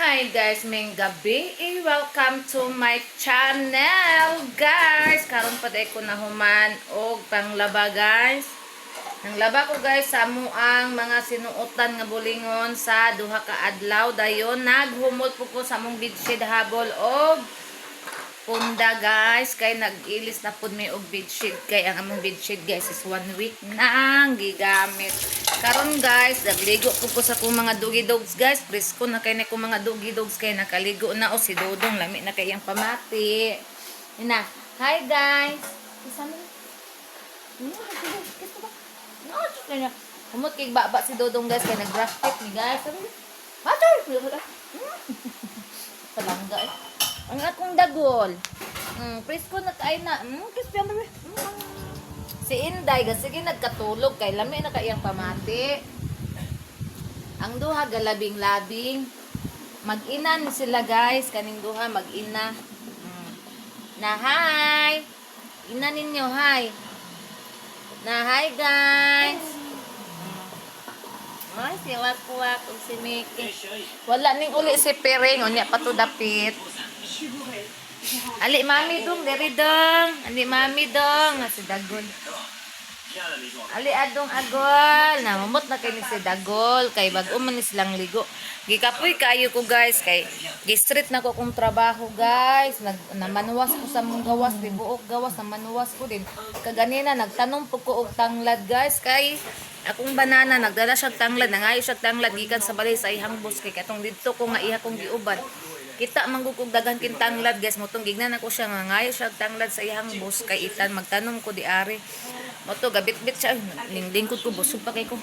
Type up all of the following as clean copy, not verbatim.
Hi guys, may gabi. Welcome to my channel guys. Karon pa day ko nahuman og panglaba guys. Nanglaba ko guys sa amuang mga sinuotan nga bulingon sa duha ka adlaw dayon naghumot ko sa among bedsheet habol og punda guys kay nag-ilis na pud may og bedsheet kay ang among bedsheet guys is 1 week nang gigamit. Karon guys, nagligo ko sa kong mga doggy dogs guys. Presko na kay na kong mga doggy dogs kay nakaligo na o si Dodong lami na kay ang pamati. Ina, hi guys. Isa mo. No, kaya humot kay baba si Dodong guys kay nag-brush teeth ni guys. Matur. Palangga eh. Ang akong dagol. Presko na kay na. Crispy ang bebe. Si Inday, sige nagkatulog kay lami na kayang pamati. Ang duha galabing-labing. Mag-ina ni sila guys, kaning duha mag-ina. Na hi. Ina ninyo hi. Na hi guys. Ay, si Wakwak ug si Mickey. Wala ning uli si Piring, unya pa to dapit. Ali mami dong, diri dong. Ali mami dong, si Dagol. Ali adong agol. Namumot na kay ni si Dagol kay bag-o man ni silang ligo. Gikapoy kayo ko guys kay gi-street na ko kung trabaho guys. Namanuwas ko sa mong gawas, di buok gawas namanuwas ko din. Kaganina nagtanong po ko og tanglad guys kay akong banana nagdala siya tanglad, nangayo siya tanglad gikan sa balay sa ihang bus kay katong didto ko nga iha kong giuban. Kita manggugog dagan kin tanglad guys, motong gignan ako siya nga ngayo siya tanglad sa ihang bus kay itan magtanong ko di ari. Moto gabit-bit siya lingkod ko busog pa kay ko.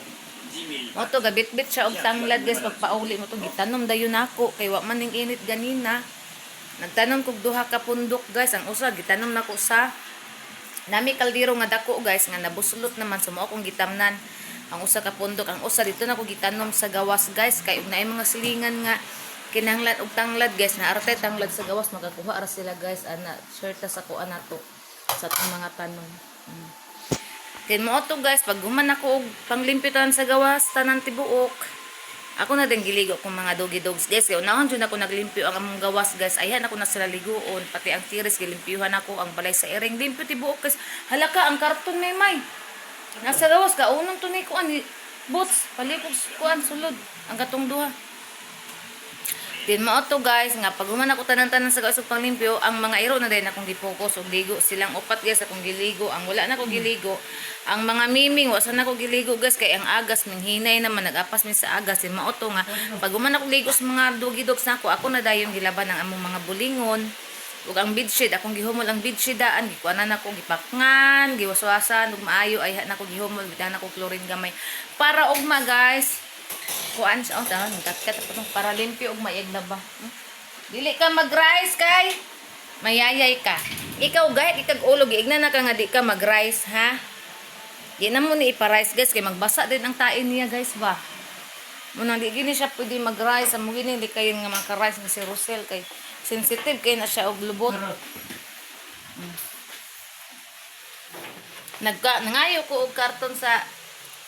Moto gabit-bit siya og tanglad guys pagpauli mo to gitanom dayon nako kay wa man ning init ganina. Nagtanom kog duha ka pundok guys, ang usa gitanom nako sa nami kaldero nga dako guys nga nabuslot naman sumo akong gitamnan. Ang usa ka pundok, ang usa dito nako gitanom sa gawas guys kay ug naay mga silingan nga kinahanglan og tanglad guys na arte tanglad sa gawas makakuha ara sila guys ana shirta sa kuan nato sa atong mga tanom. Kin mo to guys pag human ako og panglimpitan sa gawas tanan tibuok. Ako na din giligo kong mga doggy dogs guys. Kaya unahon dyan ako naglimpyo ang among gawas guys. Ayan ako na sila liguon. Pati ang tiris gilimpyuhan ako. Ang balay sa ering limpyo tibuok guys. Halaka ang karton may. Nasa gawas ka. Unang tunay ko ani. Boots. Palikog kuan sulod. Ang katong duha. Din mo to guys nga pag human ako tanan-tanan sa gawas ug panglimpyo ang mga iro na din akong gi-focus og ligo silang upat guys akong giligo ang wala na ako giligo ang mga miming wa sa na ako giligo guys kay ang agas minghinay naman nagapas min sa agas din mao to nga pag human ako ligo sa mga doggy dogs nako ako na dayon gilaban ang among mga bulingon ug ang bedsheet akong gihumol ang bedsheet daan gikuanan nako gipakngan giwaswasan ug maayo ay nako gihumol bitan nako chlorine gamay para ugma guys kuan sa taon kat patong para limpyo og mayag na ba dili ka mag-rice kay mayayay ka ikaw gahit ikag ulog igna na ka nga di ka mag-rice ha di na mo ni ipa-rice guys kay magbasa din ang tain niya guys ba mo nang di gini siya pwede mag-rice amo gini di kayo nga maka-rice nga si Rosel kay sensitive kay na siya og lubot nangayo ko og karton sa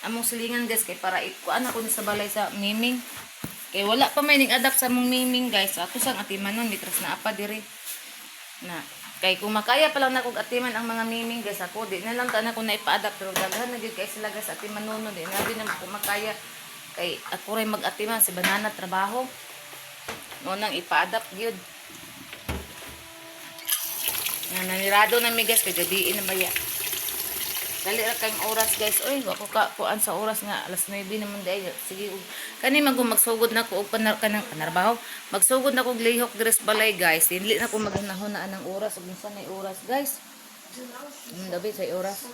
among silingan guys kay para ikuan ako ni sa balay sa miming kay wala pa may ning adapt sa mong miming guys ako sang atimanon mitras na apa diri na kay kung makaya pa lang na kog atiman ang mga miming guys ako di na lang ta na ko na ipa-adapt pero daghan na gid kay sila guys atimanon di na din ko makaya kay ako ray mag-atiman si banana trabaho mo nang ipa-adapt gyud nanirado na mi guys kay gabi na baya. Dali ra kayong oras guys. Oy, wako ka kuan sa oras nga alas 9 naman day. Sige kani magsugod na ko og kanang panarbaho. Magsugod na ko og lihok dress balay guys. Dili na ko maghunahunaan ng oras ug minsan ay oras guys. Dabi say oras.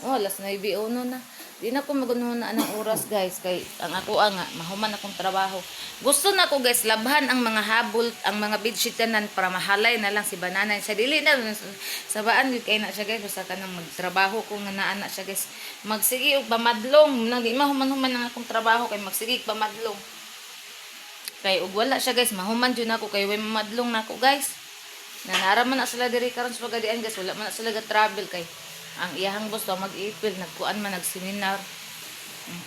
Oh, alas 9 uno na. Di na ko maghunahunaan ng oras guys kay ang ako nga mahuman akong trabaho. Gusto na ko guys labhan ang mga habol, ang mga bedsheet tanan para mahalay na lang si banana. Sa dili na sabaan gyud kay na siya guys basta kanang magtrabaho ko nga naa siya guys. Magsige og pamadlong nang di mahuman-human ang akong trabaho kay magsige og pamadlong. Kay ug wala siya guys mahuman jud nako kay way mamadlong nako guys. Nanara man na sila diri karon sa pagadian guys wala man na sila ga travel kay ang iyahang boss daw mag-ipil nagkuan man nagseminar.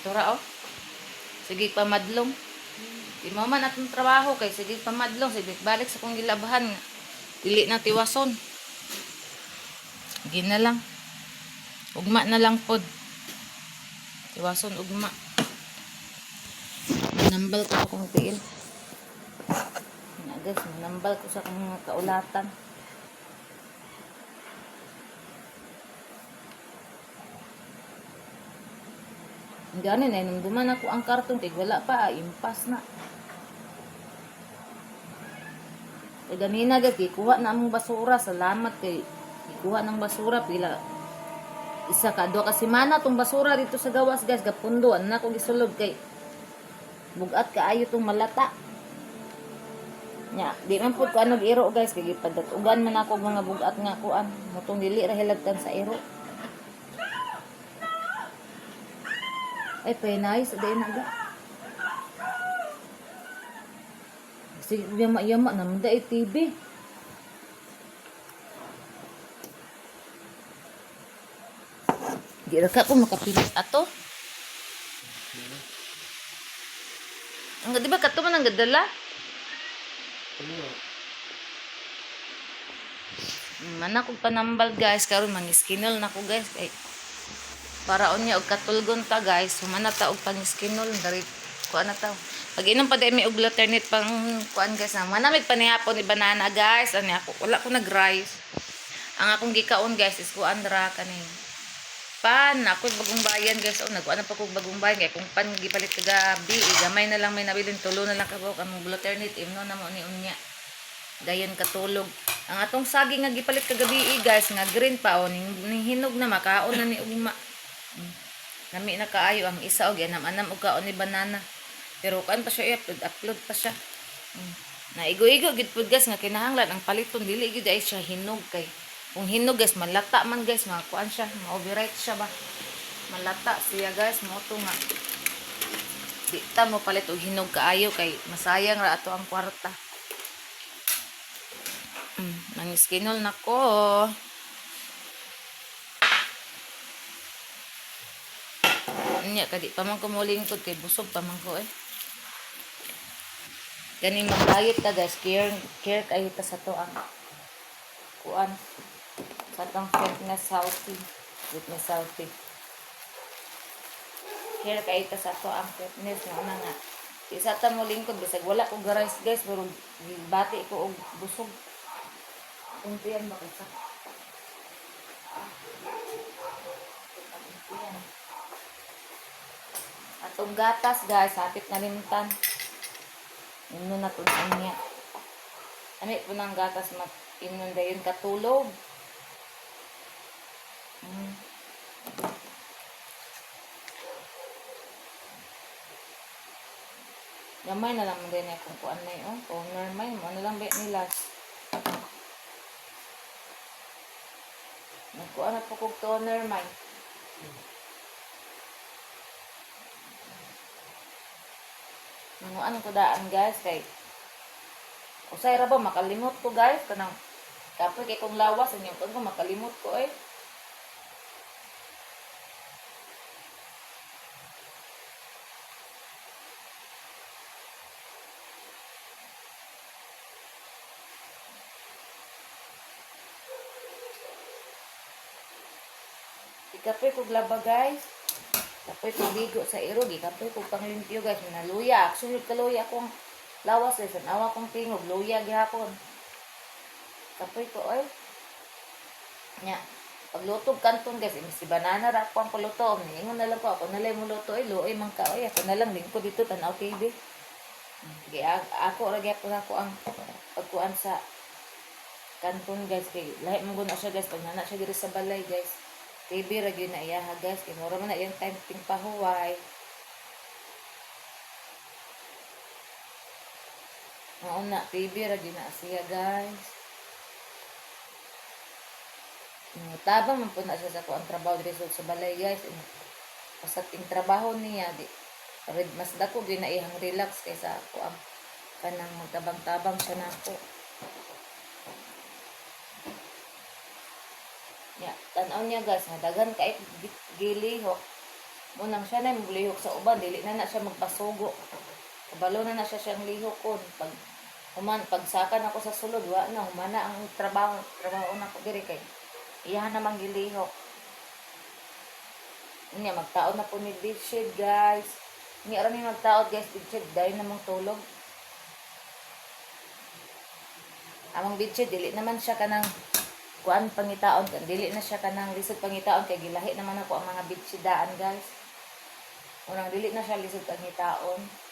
Tura oh. Sige pamadlong. Di mo man atong trabaho kay sige pamadlong sige balik sa kong gilabahan nga. Dili na tiwason. Gi na lang. Ugma na lang pod. Tiwason ugma. Manambal ko sa kong tiil. Guys, manambal ko sa kong mga kaulatan. Gani na nung duman ako ang karton kay wala pa impas na. Kay ganina guys, ikuha na among basura. Salamat kay ikuha ng basura pila isa ka do kasi mana tong basura dito sa gawas guys gapundo na ko gisulod kay bugat kaayo tong malata. Nya, di man pud ko ano iro guys kay gipadatugan man ako mga bugat nga kuan. Motong dili ra hilagtan sa iro. Ay, penay sa day na ga. Sige, yama-yama naman da TV. Di ra ka ko makapilit ato. Ang di ba kato man ang gadala? Man ako panambal guys karon mangiskinol na ko guys kay para unya og katulgon ta guys humana ta og pangiskinol dari kuan na ta pag inom pa dai mi og alternate pang kuan guys na manamig panihapon ni banana guys ani ako wala ko nag-rice ang akong gikaon guys is kuan ra kani pan ako bagong bayan guys oh nagkuan pa kog bagong bayan kay kung pan gipalit kagabi gamay na lang may nabilin tulo na lang kabok ang alternate imno na mo ni unya dayon katulog ang atong saging nga gipalit kagabi guys nga green pa o ning hinog na makaon na ni ugma nami na kaayo ang isa og anam-anam og kaon ni banana pero kan pa siya upload pa siya naigo-igo gid pud guys nga kinahanglan ang paliton dili gid ay siya hinog kay kung hinog guys malata man guys makuan siya ma-overripe siya ba malata siya guys mo to nga di ta mo palit og hinog kaayo kay masayang ra ato ang kwarta. Nangiskinol na ko. Nya kadi pa man ko molingkod kay busog pa man ko Kani mag-diet ta guys, care kayo ta sa to ang kuan sa tong fitness healthy. Care kayo ta sa to ang fitness na nga. Isa ta molingkod bisag wala ko rice guys pero bati ko og busog. Untian bakit sa atong gatas guys hapit na limtan inon na tun niya ani po ng gatas inon dayon katulog gamay na lang din kung kuan na yun toner may mo na lang bet nila nagkuan na po kong toner man. Ano ko daan guys kay usay ra ba makalimot ko guys kanang kapoy kay kong lawas inyo ko makalimot ko Kapoy kog laba guys. Kapoy kog ligo sa iro, kapoy kog panglimpyo guys. Naluya, actually kaluya akong lawas guys. Nawa kong tingog, luya gihapon. Kapoy ko nya. Paglutog kanton guys, si banana ra ako ang puluto. Ingon na lang ko ako nalay mo luto luoy man ka ako na lang lingko dito tanaw TV. Ako ra gyapon ako ang pagkuan sa kanton guys kay lahi mo guna siya guys pag nana siya diri sa balay guys. TV ra gyud na iyaha guys kay mura man na yung time ting pahuway. Oo na TV ra gyud na siya guys. Tabang man po na siya sa kuang trabaho diri sa balay guys. Sa ting trabaho niya di mas dako gyud na iyang relax kaysa kuang kanang magtabang-tabang siya nako. Ya, tanaw niya guys, daghan kay gilihok. Munang siya na maglihok sa uban, dili na siya magpasugo. Kabalo na siya siyang lihokon. Pagsakan ako sa sulod, wa na, humana ang trabaho na ko diri kay iyahan namang gilihok. Inya, magtaod na po ni bedsheet, guys. Inya, rami magtaod, guys, bedsheet. Dahil namang tulog. Amang bedsheet, dili naman siya kanang kuan pangitaon. Dili na siya kanang lisod pangitaon. Kaya gilahi naman ako ang mga bedsheetdaan, guys. Unang dili na siya lisod pangitaon.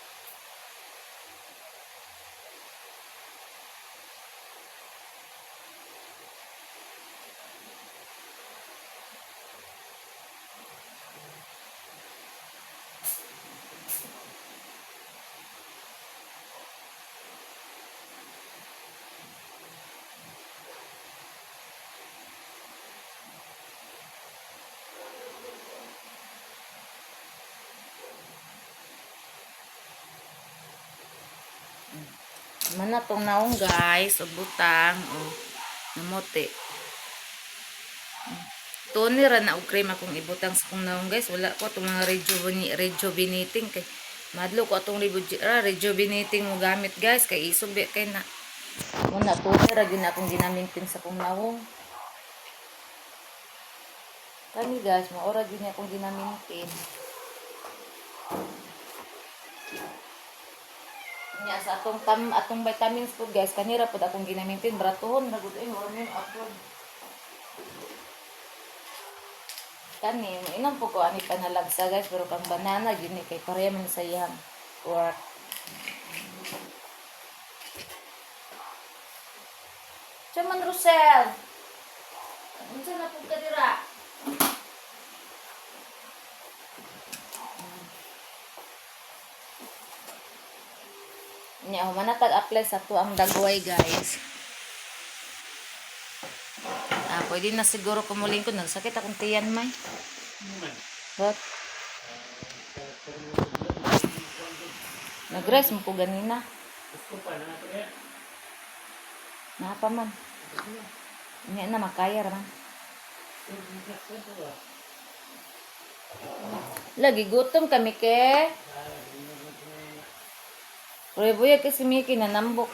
Mana tong naong, guys, o butang, o namote. Tony ra na og cream akong ibutang sa kong naong, guys. Wala ko itong mga rejuvenating kay madlo ko atong rejuvenating mo gamit, guys, kay isubi kay na muna Tony ra gyud akong ginamitin sa kong naong. Kani, guys, maora gyud akong ginamitin. Nya sa atong vitamins po, guys, kanira pud akong ginamitin bratohon ra gud hormone upload. Kani inom po ko ani panalagsa, guys, pero kang banana gyud ni kay pareha man sa iyang work. Chaman Rosel. Unsa na pud ka dira? Nya humana tag-apply sa to ang dagway, guys. Pwede na siguro kumuling ko. Nagsakit akong tiyan, may. What? Nag-rest mo ko ganina. Napa man. Hindi na makaya raman. Lagi gutom kami ke. Buya kasi Miki nanambok.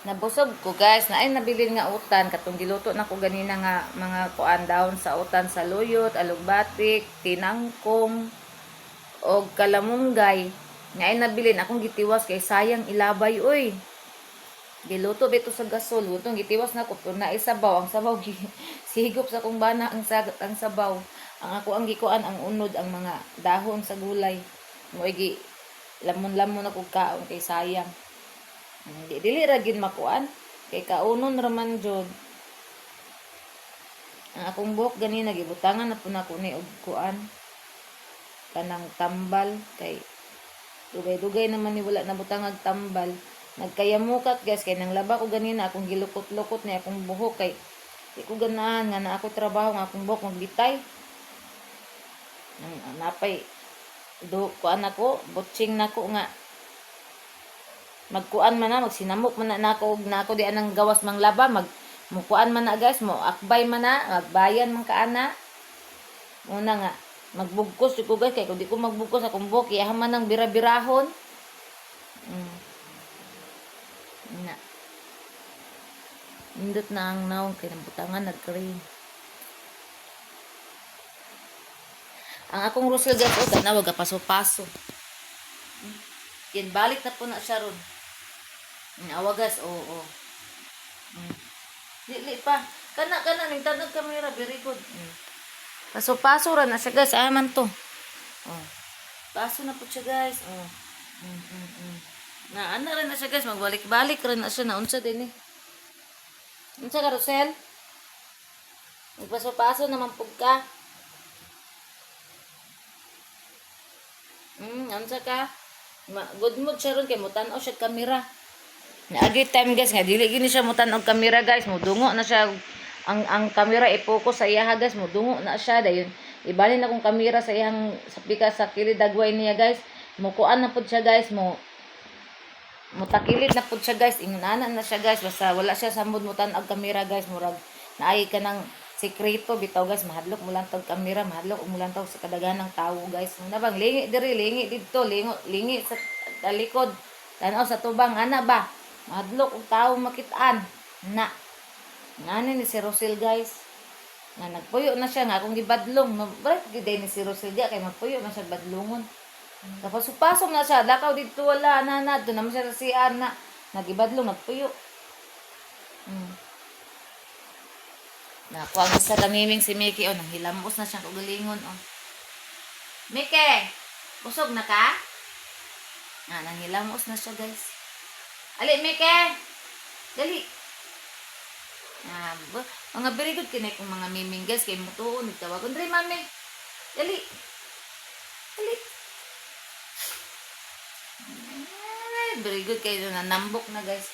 Nabusog ko, guys, na ay nabilin nga utan katong giluto na ko ganina nga mga kuan daon sa utan sa luyot, alugbatik, tinangkong og kalamunggay. Nga ay nabilin akong gitiwas kay sayang ilabay oy. Giluto bito sa gasol, utong gitiwas na ko na isabaw, ang sabaw sigop sa kong bana ang sabaw. Ang ako ang gikuan ang unod ang mga dahon sa gulay. Mo gi lamon-lamon ako kaon kay sayang. Dili ra gid makuan kay kaunon raman jud. Ang akong buhok ganina gibutangan na pud nako ni og kuan kanang tambal kay dugay-dugay naman ni wala na butangag tambal. Nagkayamukat, guys, kay nang laba ko ganina akong gilukot-lukot ni akong buhok kay di ko ganahan nga na ako trabaho nga akong buhok magbitay. Napay kuan ako, butching nako nga magkuan man na, magsinamok man na ako di anang gawas mang laba, mukuan man na, guys, mo akbay man na, magbayan man kaana. Muna nga magbugkos ko, guys, kay kung di ko magbugkos akong buhok iyahan man ng birabirahon. Na indot na ang naong kay nambutangan nagkring. Ang akong Rosel, guys, o tanawag paso-paso. Yan balik na po na siya ron. Awa, guys, oo. Dili pa. Kana ning tanong kamera, very good. Paso-paso ra na siya, guys. Aman to. Oh. Paso na po siya, guys. Oh. Na ana rin na siya, guys. Magbalik-balik rin na siya. Naunsa din eh. Unsa ka, Rosel? Magpaso-paso naman po ka. Unsa ka? Good mood siya ron kay mutan-aw siya kamera. Agi time, guys, nga dili gini siya mutan-og kamera, guys. Mudungo na siya ang kamera i-focus sa iya, guys. Mudungo na siya dayon. Ibalin na kong kamera sa iyang sa pika sa kilid dagway niya, guys. Mukuan na pud siya, guys. Mutakilid na pud siya, guys. Ingana na siya, guys. Basta wala siya sa mood mutan-og kamera, guys. Murag naay ka nang sikreto bitaw guys, mahadlok mo lang tag kamera, mahadlok mo lang tag sa kadaganang tawo guys. Una bang lingi diri, lingi dito, lingi sa talikod. Tanaw sa tubang ana ba? Mahadlok og tawo makitaan. Na. Ngani ni si Rosel guys. Nga nagpuyo na siya nga akong gibadlong. Bakit giday ni si Rosel kay magpuyo na siya badlongon. Tapos pasok na siya, lakaw dito wala na doon naman siya sa CR na nagibadlong nagpuyo. Nakuha mo sa tamiming si Mickey. Oh, nanghilamos na siya kagalingon. Oh. Mickey! Busog na ka? Nanghilamos na siya, guys. Ali, Mickey! Dali! Mga very good kinay kong mga miming, guys. Kaya mutuon, nagtawagon. Dali, mami! Dali! Dali! Very good kayo. Nanambok na, guys.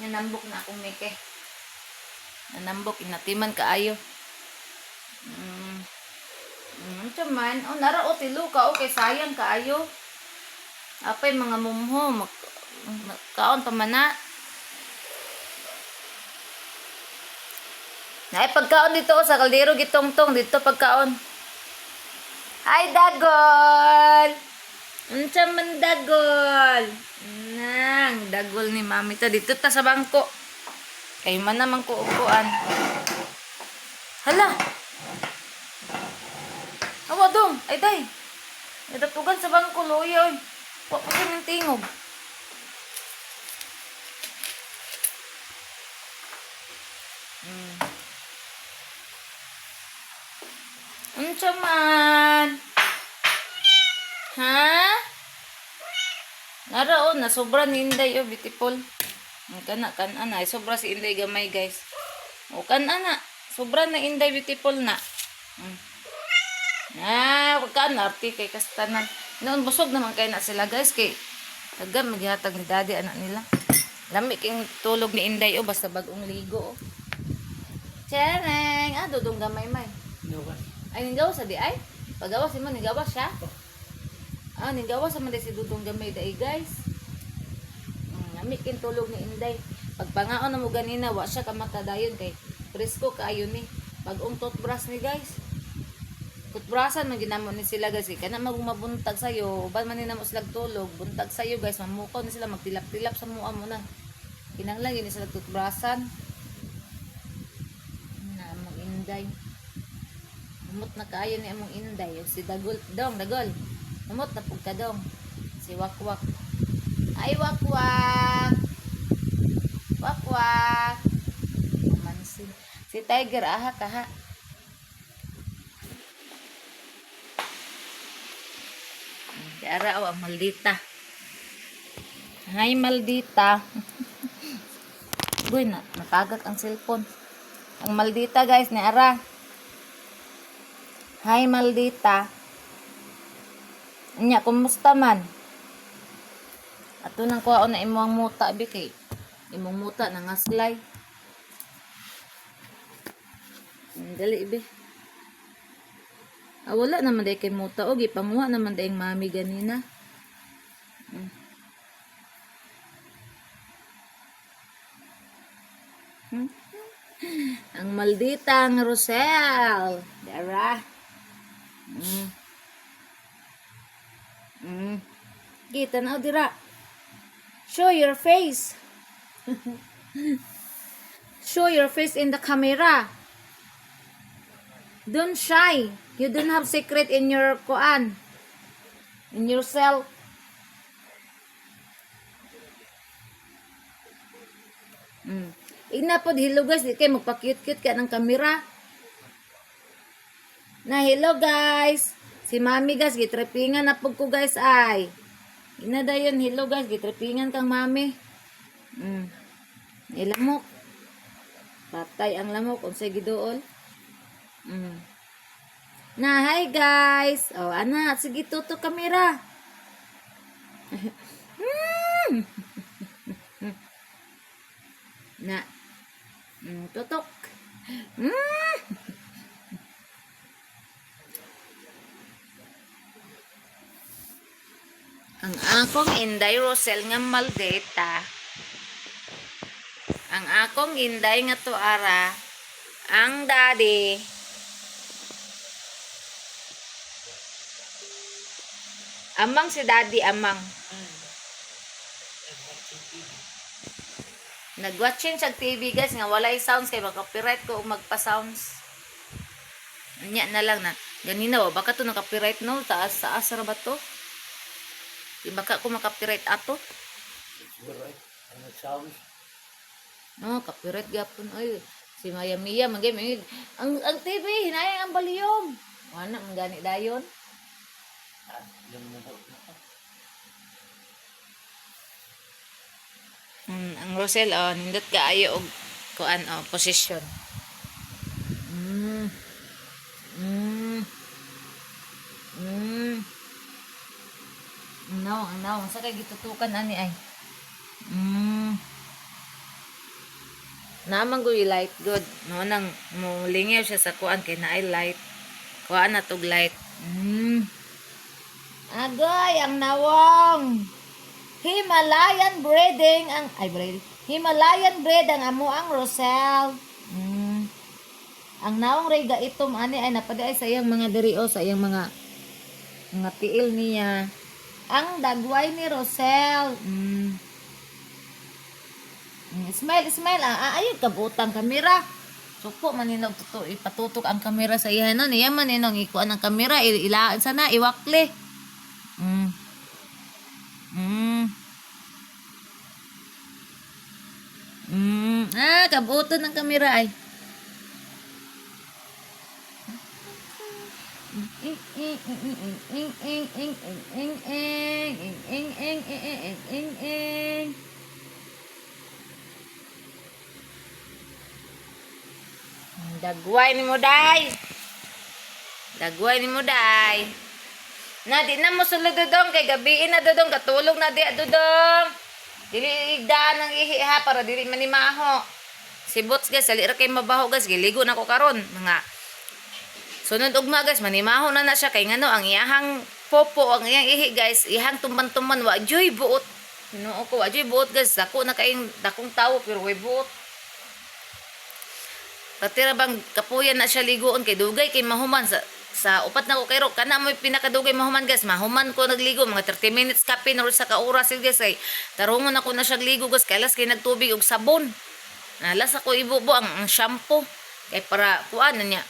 Nanambok na akong Mickey. Nanambok, inatiman kaayo. Tiyaman, nara o tilo ka, okay, sayang kaayo. Apay mga mumho, kaon pa mana. Ay, pagkaon dito sa kaldero, gitong-tong, dito pagkaon. Ay, dagol! Tiyaman, dagol! Dagol ni mami ta. Dito ta sa bangko. Kay man naman ko upuan. Hala. Awa dong. Ay day. Nadatugan sa bangko loy oy. Wa pa kang tingog. Unsa man? Ha? Nara na sobra ni Inday oh, beautiful. Kana ay sobra si Inday gamay guys. O kana sobra na Inday beautiful na. Pagkaan arti kay kastanan. Noon busog naman kay na sila guys kay agam maghatag ni daddy anak nila. Lami king tulog ni Inday o basta bagong ligo. Chereng, dudong gamay may. Ay ninggawas sa di ay. Pagawas mo ninggawas siya. Ninggawas sa man si dudong gamay dai guys. Lami king tulog ni Inday. Pagpangaon na mo ganina wa siya kamatadayon kay presko kaayo ni. Bagong toothbrush ni guys. Toothbrushan man ginamon ni sila guys. Kana mabuntag sayo, uban man ni namo sila tulog, buntag sayo guys, mamukaw ni sila magtilap-tilap sa mua mo na. Kinanglan yun sila toothbrushan. Among Inday. Umot na kaayo ni among Inday. Si Dagol, Dagol. Umot na pugka dong. Si Wakwak. Ay Wakwak. Wakwak. Mansin. Si Tiger kaha. Si Ara ang maldita. Hi maldita. Uy, natagak ang cellphone. Ang maldita guys ni Ara. Hi maldita. Nya, kumusta man? Ato nang kuhaon na imong muta bi kay imong muta na ngaslay. Dali bi. Wala naman day kay muta og ipanguha naman day mami ganina. Ang maldita ang Rosel. Dara. Kita na dira. Show your face. Show your face in the camera. Don't shy. You don't have secret in your kuan. In yourself. Igna pod hello guys, di kay magpa-cute-cute ka ng camera. Na hello guys. Si mami guys, gitrepingan na pug ko guys ay. Ina dayon hello guys, gitrepingan kang mami. Ilamok. Patay ang lamok unsay giduol. Na hi guys. Ana, sige tutok kamera. Na. Tutok. Ang akong Inday Rosel nga maldita. Ang akong Inday nga to Ara. Ang daddy. Amang si daddy, amang. Nag-watching sa TV guys nga walay sounds kay copyright ko magpa-sounds. Anya na lang na. Ganina baka to na-copyright no taas ra ba to? Di baka ko ma-copyright ato. No, copyright gyapon oy. Si Maya Mia magay ang TV hinayang ang volume. Wala man gani dayon. Ang Rosel nindot kaayo og kuan position. Mm. Mm. Mm. No, sa kay gitutukan ani ay. Naman go light good. No nang mulingaw siya sa kuan kay naay light. Kuan na tog light. Agoy ang nawong. Himalayan breeding ang Himalayan breed ang amo ang Rosel. Ang nawong rega itom ani ay napadaay sa iyang mga diri sa iyang mga tiil niya. Ang dagway ni Rosel. Smile. Ayun kabutang kamera. Supo maninog tuto ipatutok ang kamera sa iya no. Niya man ninong ikuan ang kamera ilaan sana iwakli. Kabuto ng kamera ay. Dagway ni mo day. Na di na mo sulod dodong kay gabiin na dodong katulog na di dodong. Dili igdaan ng ihi ha para dili manimaho. Si Bots guys, sali ra kay mabaho guys, giligo na ko karon mga sunod ugma guys, manimaho na siya kay ngano ang iyahang popo ang iyang ihi guys, iyang tumban-tumban wa joy buot. Noo ko wa joy buot guys, dako na kay dakong tawo pero way buot. Patira bang kapuyan na siya ligoon kay dugay kay mahuman sa upat na ko kay ro kana mo pinakadugay mahuman guys, mahuman ko nagligo mga 30 minutes kape na sa ka-oras guys kay tarungon ako na siya ligo guys, kailas kay nagtubig og sabon. Nalas ako ibubo ang shampoo kay para kuan na niya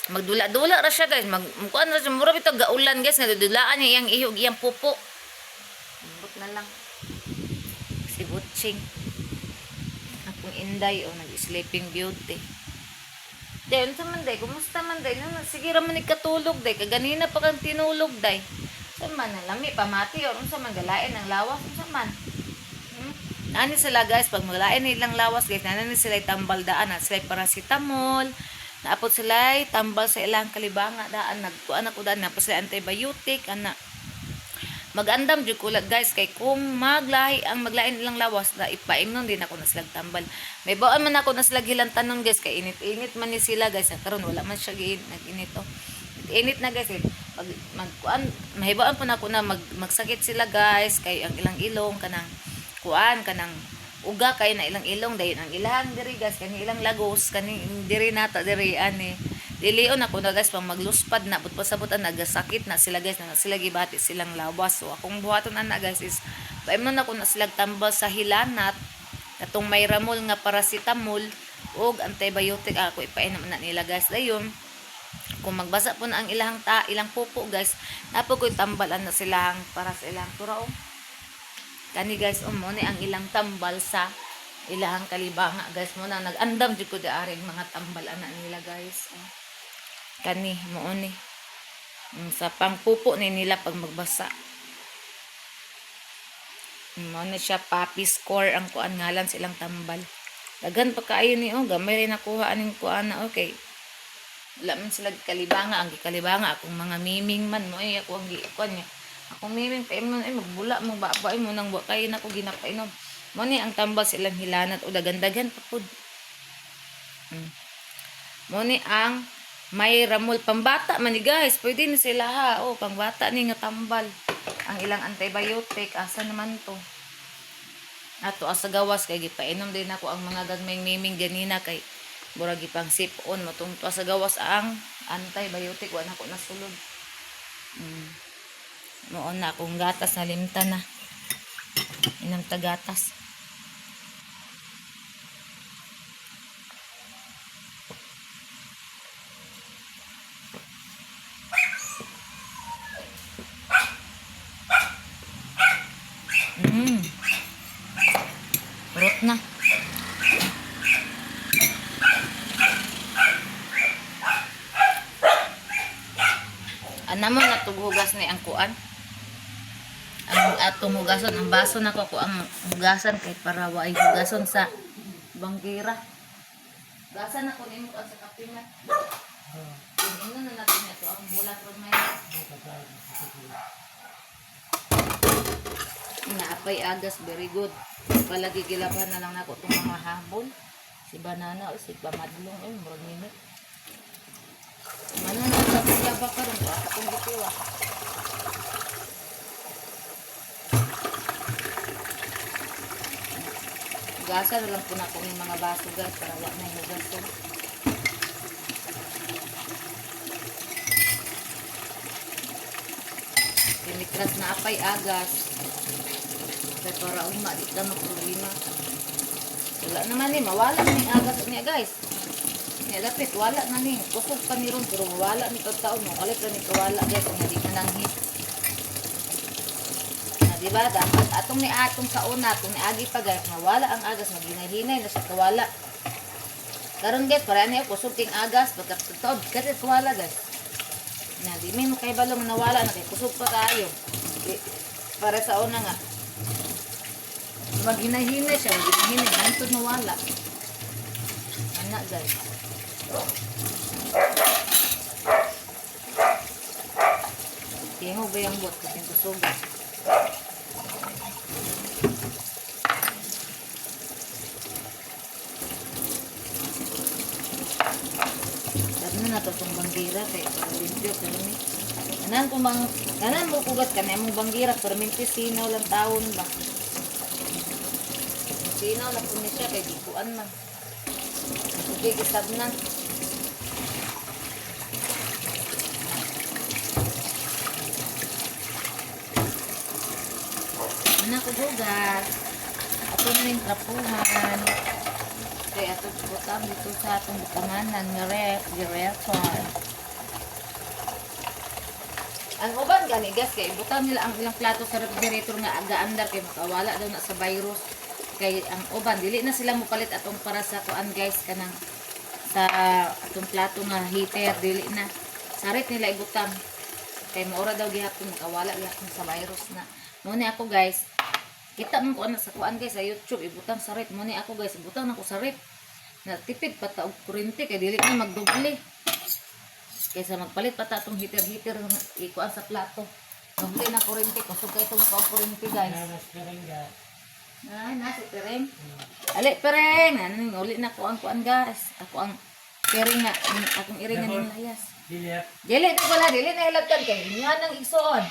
magdula-dula ra siya guys, kuan ra siya mura bitaw gaulan guys nga dudulaan niya iyang ihog iyang pupo. Ambot na lang si Butching akong inday nag-sleeping beauty. Dayon sa man day, kumusta man day? Sige ra man ikatulog day, kaganina pa kang tinulog day. Sa man lami pamati or unsa man galain ang lawas unsa man. Nani sila guys pag maglain nilang lawas guys, nani sila tambal daan at sila paracetamol. Naapot sila tambal sa ilang kalibanga daan nagkuan ako daan napos sila antibiotic ana. Magandam jud kulat guys kay kung maglain ilang lawas na ipaimnon din ako na silang tambal. May baon man ako na sila hilantanon guys kay init man ni sila guys karon wala man siya nag-init init na guys pag magkuan mahibaon pa na ako na magsakit sila guys kay ang ilang ilong kanang kuan kanang uga kay na ilang ilong dayon ang ilang diri guys kani ilang lagos kani diri nata diri ani dilion ako na guys pang magluspad na but pasabutan nagasakit na sila guys na sila gibati silang lawas. So akong buhaton ana guys is paimnon ako na sila tambal sa hilanat katong may ramol nga paracetamol ug antibiotic ako ipainom na nila guys dayon kung magbasa po na ang ilang pupo guys napo koy tambalan na silang para sa ilang turaw kani guys mo ni ang ilang tambal sa ilang kalibanga guys mo na nagandam jud ko diaring mga tambal ana nila guys kani mo ni sa pangpupo ni nila pag magbasa mo na siya Papi Score ang kuan ngalan silang tambal daghan pa kaayo ni gamay rin nakuha aning kuan na okay wala man sila kalibanga ang gikalibanga akong mga miming man mo ako ang kuan niya akong miming paimnon magbula mo babay mo nang kay nako ginapainom mo ni ang tambal silang hilanat o dagan-dagan pa pud mo ni ang may ramol pambata man ni guys pwede ni sila ha pangbata ni nga tambal ang ilang antibiotic asa naman to ato asa gawas kay gipainom din ako ang mga gagmayng miming ganina kay Murag ipang sipon mo tong tuwa sa gawas ang antibiotic wa na ko nasulod. Noon na akong gatas na limta na. Inang tagatas. Urot na. Anamo na tughugas ni ang kuan. Ang atong hugason ang baso nako ko ang hugasan kay para wa ay hugason sa bangkira. Hugasan nako nimo sa kapingan. Ino na natin ito ang bulat ron may. Naapay agas very good. Palagi gilaban na lang nako tong mga habon. Si banana o si pamadlong ay murag minute. Mana na sa silaba karon ko akong bitiwa. Hugasan na lang po na yung mga baso guys para wala na hugasan. Pinikras na apay agas. Kaya para uma, di ka problema. Wala naman eh, mawala na yung agas niya guys. Niya dapit, wala na ni. Kusog pa ni ron, pero wala ni pagtaon mo. Kalit na ni kawala guys, nga di mananghi. Diba? Dapat atong ni atong sa una, atong ni agi pa guys, mawala ang agas, maghinay-hinay na sa kawala. Karon guys, para niya kusog ting agas, pagkatod, kasi kawala guys. Na, di mo kay balong nawala na kay kusog pa tayo. Para sa una nga. Maghinay-hinay siya, maghinay-hinay, nantod nawala. Anak guys. Kaya mo ba yung bot kasi kusog guys. Na to tong banggira kay para limpyo pero ni anan mo kugat ka na mong banggira perminti sinaw lang taon ba sinaw na puni siya kay gikuan man sige gisab na anak ko gugat ato na yung trapuhan kaya ito butang dito sa atong butanganan nga ref, girefon. Ang uban gani guys kay butang nila ang ilang plato sa refrigerator nga aga-andar kay makawala daw na sa virus. Kay ang uban dili na sila mopalit atong para sa kuan guys kanang sa atong plato nga heater dili na. Sarit nila ibutang. Kay maura daw gihapon makawala gihapon sa virus na. Muna ako guys. Kita mo ko na sa kuan guys sa YouTube ibutang sa rep mo ni ako guys ibutang nako sa rep na tipid pa ta og kuryente kay dili na magdoble kaysa magpalit pa ta tong heater ikuan sa plato doble na kuryente kusog kay tong kuryente guys nasa pereng ali pereng ning uli na ko ang kuan guys ako ang pereng nga akong iring nga nilayas dili na wala dili na ilagtan kay niya nang igsoon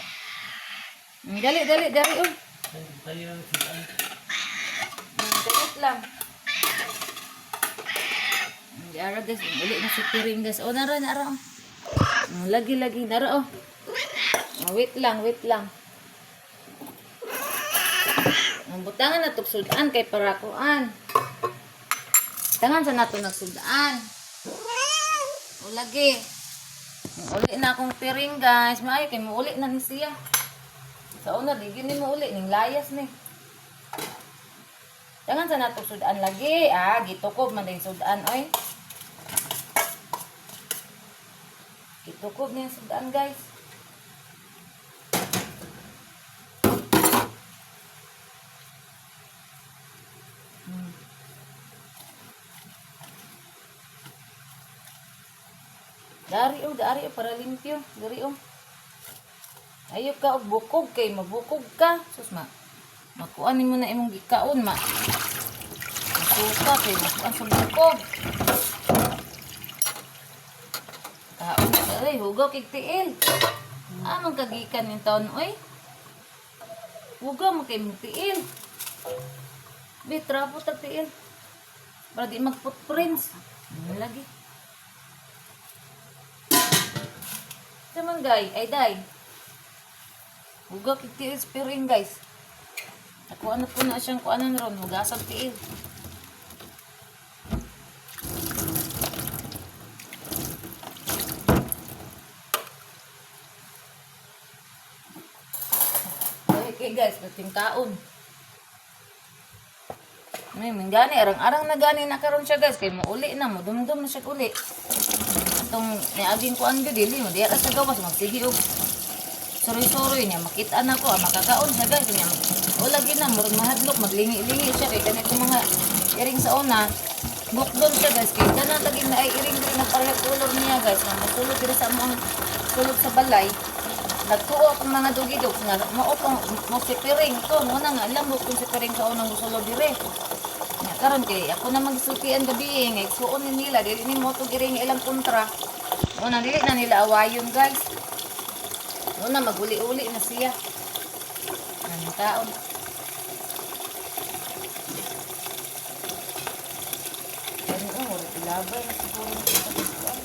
dali oh Dalit lang. Ara guys, uli na si piring guys. O nara. Lagi nara oh. Wait lang. Ang butangan na sudan kay parakuan. Tangan sa nato nagsudaan. O lagi. Uli na akong piring guys. Maayo kay mo uli na ni siya. Sa una, di gini mo uli, ning layas ni. Jangan sa nato sudan lagi. Gitukob man din sudan, oy. Gitukob niya sudan, guys. Dari para limpyo. Dari Ayo ka og bukog kay mabukog ka. Sus makuan mo na imong gikaon masuka kay makuan sa bukog. Ay hugaw kay tiil. Amang kagikan yung taon oy. Hugaw mo kay tiil. Bitrapo ta tiil. Para di mag footprints. Lagi. Saman guys, ay day. Huga kiti spiring guys. Ako ano po na siyang kuanan ron, hugasang tiil. Okay guys, nating kaon. May gani, arang-arang na gani na karon siya guys. Kay mo uli na, mo dumdum na siya uli. Itong niaging kuan gyud dili mo, diya sa gawas magsige og suroy-suroy niya, makita na ko, makakaon siya guys niya. O lagi na, murag mahadlok, maglingi-lingi siya kay ganito mga iring sa una. Bukdon siya guys, kay kana lagi na ay iring rin na pareha color niya guys. Na masulod diri sa among sulod sa balay. Nagtuo akong mga dugidog nga mao tong mo si piring ko muna nga alam mo kung si piring sa unang gusulod dire. Nga karon kay ako na magsultian gabi nga igsuon ni nila dili ni mo tong iring ilang kontra. Una dili na nila awayon guys. Una maguli-uli na siya. Ang taon. Ano labay na siguro sa pagkuan.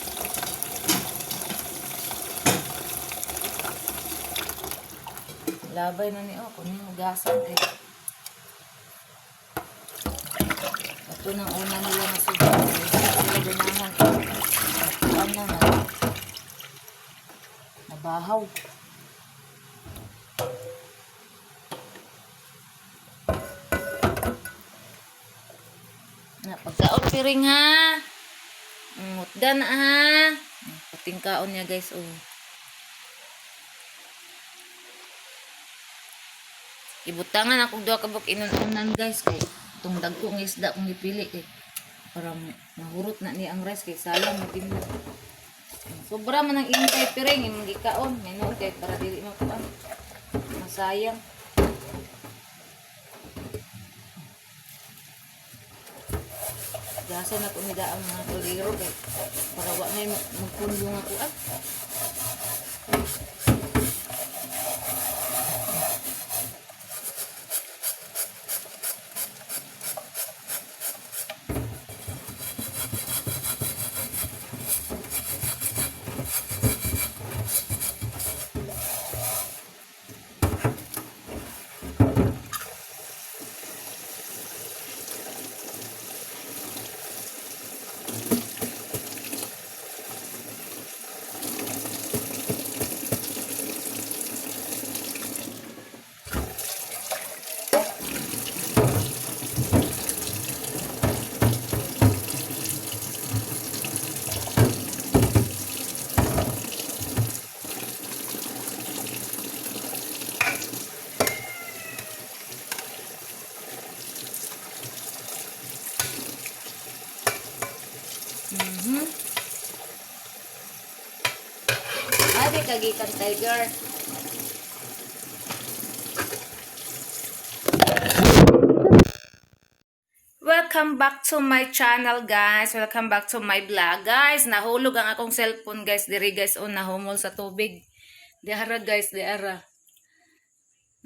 Labay na ni kunin hugasan eh. Ito nang una nila na siguro. Sila ganahan. Kuan na nga. Nabahaw. Na pagkaon piring ha. Mutda na ha. Puting kaon niya guys oh. Ibutangan ako duha ka buk inunan guys kay itong dagko ng isda kung ipili kay para mahurot na ni ang rice kay salang matinlo. Sobra man ang ingkay piring imong gikaon menon kay para dili makuan. Masayang. Gasa na kumida ang mga tuliro kay para wa na magpundong ako ah. Adi kagikan tiger. Welcome back to my channel guys. Welcome back to my vlog guys. Nahulog ang akong cellphone guys. Diri guys o nahumol sa tubig. Diara guys, diara.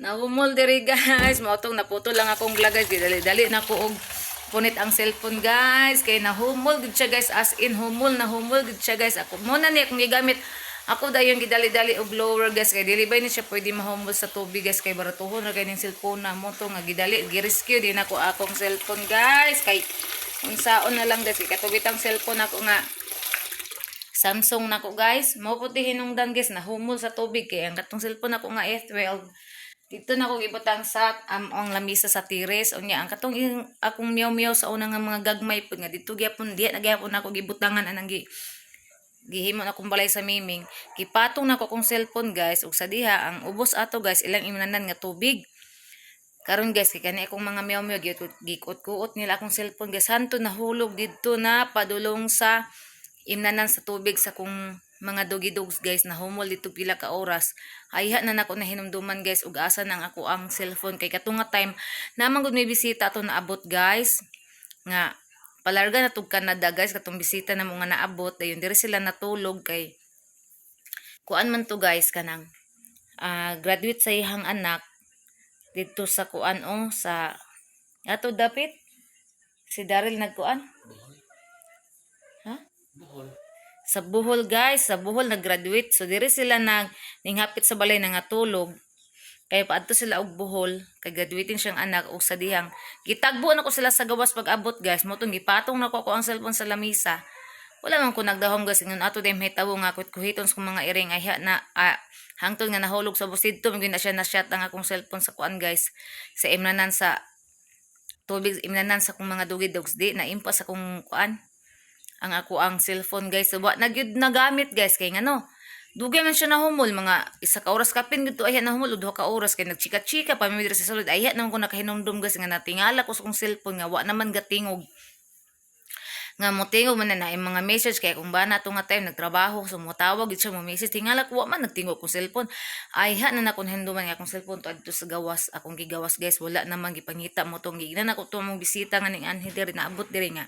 Nahumol diri guys. Mautong naputo lang akong vlog guys. Dali-dali na ko og punit ang cellphone guys. Kay nahumol gid siya guys. As in humol na humol gid siya guys. Ako muna ni akong gigamit. Ako dayon gidali-dali og blower guys kay dili bay ni siya pwede mahumol sa tubig guys kay baratuhon ra kay ning cellphone na mo to nga gidali gi-rescue din ako akong cellphone guys kay unsaon na lang guys kay katubit ang cellphone ako nga Samsung nako guys mo puti hinungdan guys nahumol sa tubig kay ang katong cellphone ako nga S12 dito na ko ibutang sa ang lamisa sa tires unya ang katong akong miyaw-miyaw sa una nga mga gagmay pud nga dito gyapon diya na gyapon ako gibutangan anang gihimo na kong balay sa miming gipatong na ko kong cellphone guys ug sa diha ang ubos ato guys ilang imnanan nga tubig karon guys kay kani akong mga miyaw-miyaw gikuot-kuot nila akong cellphone guys hanto nahulog didto na padulong sa imnanan sa tubig sa kong mga dogi-dogs guys nahumol dito pila ka oras ayha na nako na hinumduman guys ug asa nang ako ang cellphone kay katunga time naman gud may bisita ato naabot guys nga palarga na tug Canada guys katong bisita na mo nga naabot dayon diri sila natulog kay kuan man to guys kanang graduate sa ihang anak dito sa kuan sa ato dapit si Daryl nagkuan Sa Bohol guys, sa Bohol nag-graduate. So diri sila ninghapit sa balay na nga tulog. Kaya paadto sila og Bohol, kay graduating siyang anak og sa dihang. Gitagbo na ko sila sa gawas pag-abot guys. Motong gipatong na ko ang cellphone sa lamisa. Wala man ko nagdahom guys ngon ato dem hitabo nga kuhiton sa mga iring ay na hangtod nga nahulog sa busid to na siya na shot ang akong cellphone sa kuan guys. Sa imnanan sa tubig imnanan sa kong mga dugid dogs di na impas akong kuan ang ako ang cellphone guys. So, nagyud nagamit guys kay ngano. Dugay man siya nahumol mga isa ka oras kapin gito ayha nahumol duha ka oras kay nagchika-chika pa mi diri sa sulod ayha naman ko nakahinumdum guys nga natingala ko sa kong cellphone nga wa naman gatingog nga motingog man na mga message kay kung bana to nga time nagtrabaho so motawag gid siya mo message tingala ko wa man nagtingog kong cellphone ayha na nakon hinduman nga akong cellphone to adto sa gawas akong gigawas guys wala namang gipangita mo tong gignan ako to mong bisita nga ning anhi diri naabot diri nga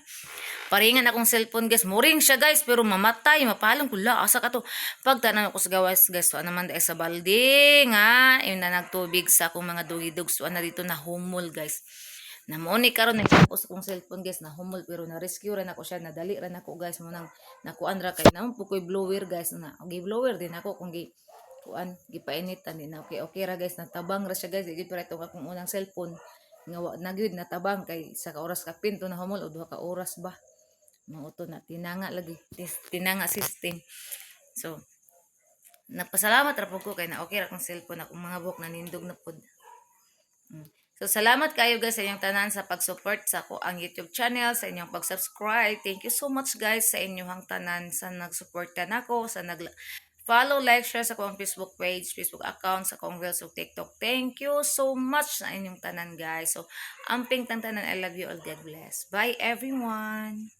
paringan akong cellphone guys muring siya guys pero mamatay mapalong kula asa ka to pagtanan ako sa gawas guys so naman dai sa balde nga na nagtubig sa akong mga dugidog so na dito na humol guys na mo ni karon nagtapos akong cellphone guys na humol pero na rescue ra nako siya nadali ra nako guys mo nang nakuan ra kay naon pukoy blower guys na okay blower din ako kung kuan gipainitan din na okay okay ra guys natabang ra siya guys gid para itong akong unang cellphone nga wa na gyud natabang kay sa ka oras ka pinto na humol o duha ka oras ba mauto na tinanga lagi tinanga system so nagpasalamat ra pud ko kay na okay ra akong cellphone akong mga buhok nanindog na pud. So, salamat kayo guys sa inyong tanan sa pag-support sa ako ang YouTube channel, sa inyong pag-subscribe. Thank you so much guys sa inyong tanan sa nag-support ka nako, sa follow, like, share sa akong Facebook page, Facebook account, sa akong Reels of TikTok. Thank you so much sa inyong tanan guys. So, amping tanan, I love you all. God bless. Bye everyone.